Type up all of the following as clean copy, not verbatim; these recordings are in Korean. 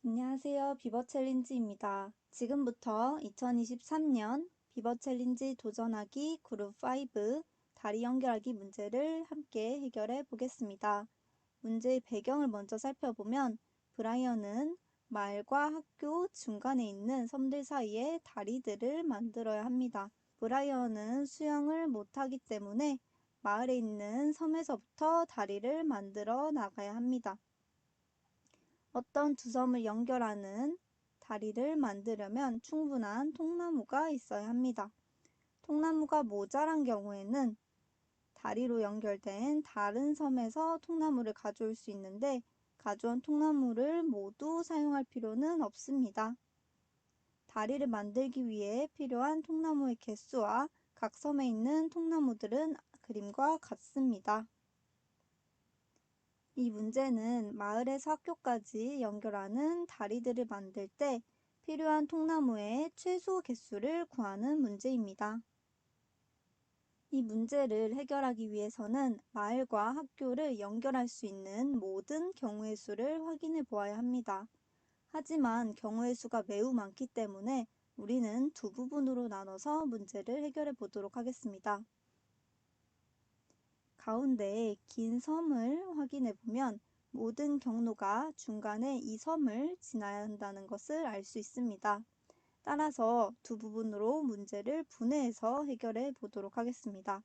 안녕하세요. 비버 챌린지입니다. 지금부터 2023년 비버 챌린지 도전하기 그룹 5 다리 연결하기 문제를 함께 해결해 보겠습니다. 문제의 배경을 먼저 살펴보면 브라이언은 마을과 학교 중간에 있는 섬들 사이에 다리들을 만들어야 합니다. 브라이언은 수영을 못하기 때문에 마을에 있는 섬에서부터 다리를 만들어 나가야 합니다. 어떤 두 섬을 연결하는 다리를 만들려면 충분한 통나무가 있어야 합니다. 통나무가 모자란 경우에는 다리로 연결된 다른 섬에서 통나무를 가져올 수 있는데 가져온 통나무를 모두 사용할 필요는 없습니다. 다리를 만들기 위해 필요한 통나무의 개수와 각 섬에 있는 통나무들은 그림과 같습니다. 이 문제는 마을에서 학교까지 연결하는 다리들을 만들 때 필요한 통나무의 최소 개수를 구하는 문제입니다. 이 문제를 해결하기 위해서는 마을과 학교를 연결할 수 있는 모든 경우의 수를 확인해 보아야 합니다. 하지만 경우의 수가 매우 많기 때문에 우리는 두 부분으로 나눠서 문제를 해결해 보도록 하겠습니다. 가운데 긴 섬을 확인해 보면 모든 경로가 중간에 이 섬을 지나야 한다는 것을 알 수 있습니다. 따라서 두 부분으로 문제를 분해해서 해결해 보도록 하겠습니다.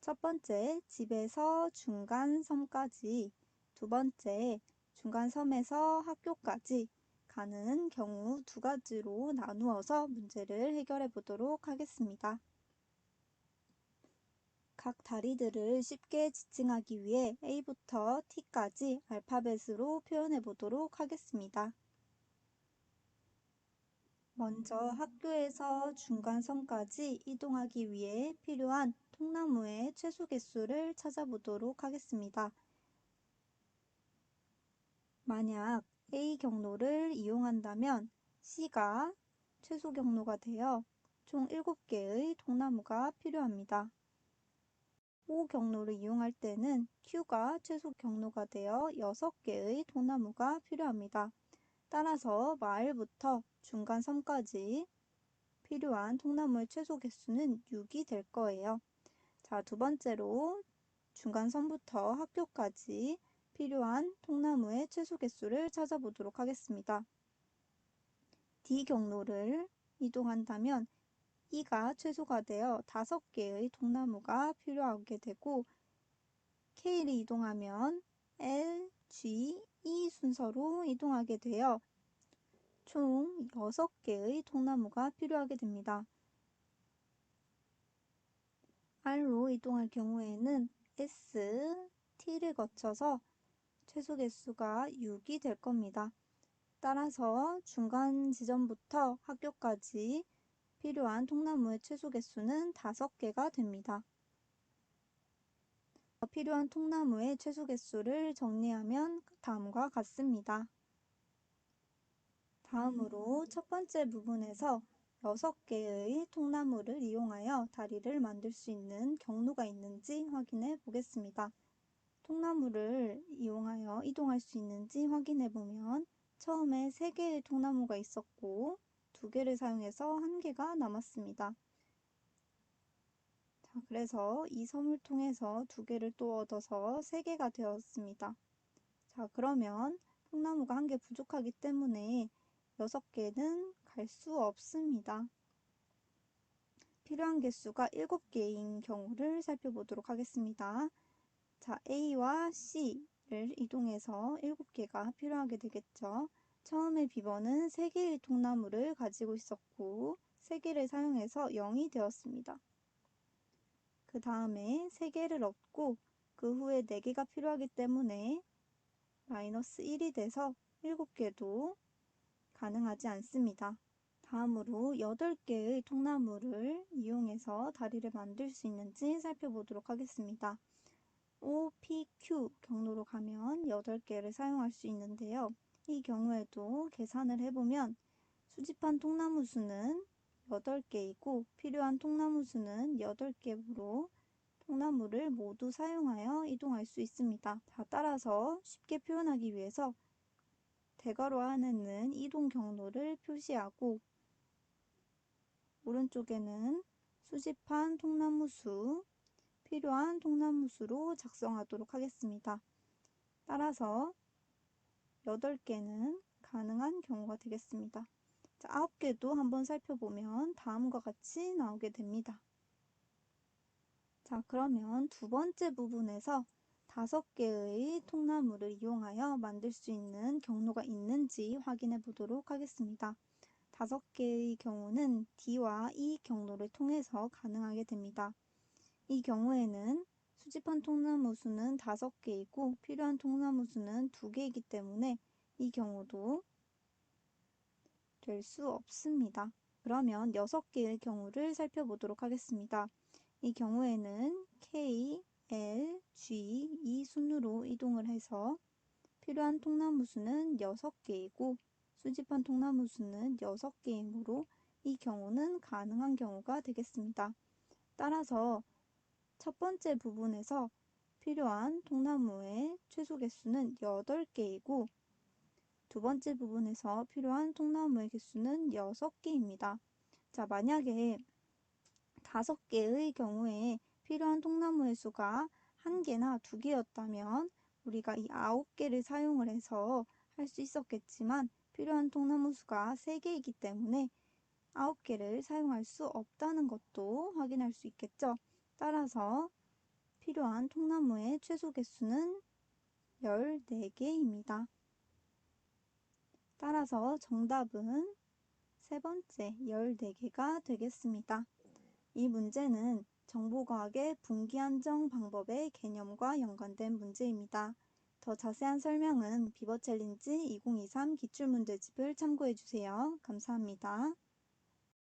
첫 번째, 집에서 중간 섬까지, 두 번째, 중간 섬에서 학교까지 가는 경우 두 가지로 나누어서 문제를 해결해 보도록 하겠습니다. 각 다리들을 쉽게 지칭하기 위해 A부터 T까지 알파벳으로 표현해 보도록 하겠습니다. 먼저 학교에서 중간섬까지 이동하기 위해 필요한 통나무의 최소 개수를 찾아보도록 하겠습니다. 만약 A 경로를 이용한다면 C가 최소 경로가 되어 총 7개의 통나무가 필요합니다. O 경로를 이용할 때는 Q가 최소 경로가 되어 6개의 통나무가 필요합니다. 따라서 마을부터 중간 섬까지 필요한 통나무의 최소 개수는 6이 될 거예요. 자, 두 번째로 중간 섬부터 학교까지 필요한 통나무의 최소 개수를 찾아보도록 하겠습니다. D 경로를 이동한다면 E가 최소가 되어 5개의 통나무가 필요하게 되고 K를 이동하면 L, G, E 순서로 이동하게 되어 총 6개의 통나무가 필요하게 됩니다. R로 이동할 경우에는 S, T를 거쳐서 최소 개수가 6이 될 겁니다. 따라서 중간 지점부터 학교까지 필요한 통나무의 최소 개수는 5개가 됩니다. 필요한 통나무의 최소 개수를 정리하면 다음과 같습니다. 다음으로 첫 번째 부분에서 6개의 통나무를 이용하여 다리를 만들 수 있는 경로가 있는지 확인해 보겠습니다. 통나무를 이용하여 이동할 수 있는지 확인해 보면 처음에 3개의 통나무가 있었고 2개를 사용해서 1개가 남았습니다. 자, 그래서 이 섬을 통해서 2개를 또 얻어서 3개가 되었습니다. 자, 그러면 통나무가 1개 부족하기 때문에 6개는 갈 수 없습니다. 필요한 개수가 7개인 경우를 살펴보도록 하겠습니다. 자, A와 C를 이동해서 7개가 필요하게 되겠죠. 처음에 비번은 3개의 통나무를 가지고 있었고 3개를 사용해서 0이 되었습니다. 그 다음에 3개를 얻고 그 후에 4개가 필요하기 때문에 마이너스 1이 돼서 7개도 가능하지 않습니다. 다음으로 8개의 통나무를 이용해서 다리를 만들 수 있는지 살펴보도록 하겠습니다. O, P, Q 경로로 가면 8개를 사용할 수 있는데요. 이 경우에도 계산을 해보면 수집한 통나무 수는 8개이고 필요한 통나무 수는 8개로 통나무를 모두 사용하여 이동할 수 있습니다. 자, 따라서 쉽게 표현하기 위해서 대괄호 안에는 이동 경로를 표시하고 오른쪽에는 수집한 통나무 수, 필요한 통나무 수로 작성하도록 하겠습니다. 따라서 8개는 가능한 경우가 되겠습니다. 자, 9개도 한번 살펴보면 다음과 같이 나오게 됩니다. 자, 그러면 두 번째 부분에서 5개의 통나무를 이용하여 만들 수 있는 경로가 있는지 확인해 보도록 하겠습니다. 5개의 경우는 D와 E 경로를 통해서 가능하게 됩니다. 이 경우에는 수집한 통나무 수는 5개이고 필요한 통나무 수는 2개이기 때문에 이 경우도 될 수 없습니다. 그러면 6개의 경우를 살펴보도록 하겠습니다. 이 경우에는 K, L, G, 이 순으로 이동을 해서 필요한 통나무 수는 6개이고 수집한 통나무 수는 6개이므로 이 경우는 가능한 경우가 되겠습니다. 따라서 첫 번째 부분에서 필요한 통나무의 최소 개수는 8개이고 두 번째 부분에서 필요한 통나무의 개수는 6개입니다. 자, 만약에 5개의 경우에 필요한 통나무의 수가 1개나 2개였다면 우리가 이 9개를 사용을 해서 할 수 있었겠지만 필요한 통나무 수가 3개이기 때문에 9개를 사용할 수 없다는 것도 확인할 수 있겠죠. 따라서 필요한 통나무의 최소 개수는 14개입니다. 따라서 정답은 세 번째 14개가 되겠습니다. 이 문제는 정보과학의 분기안정 방법의 개념과 연관된 문제입니다. 더 자세한 설명은 비버 챌린지 2023 기출문제집을 참고해주세요. 감사합니다.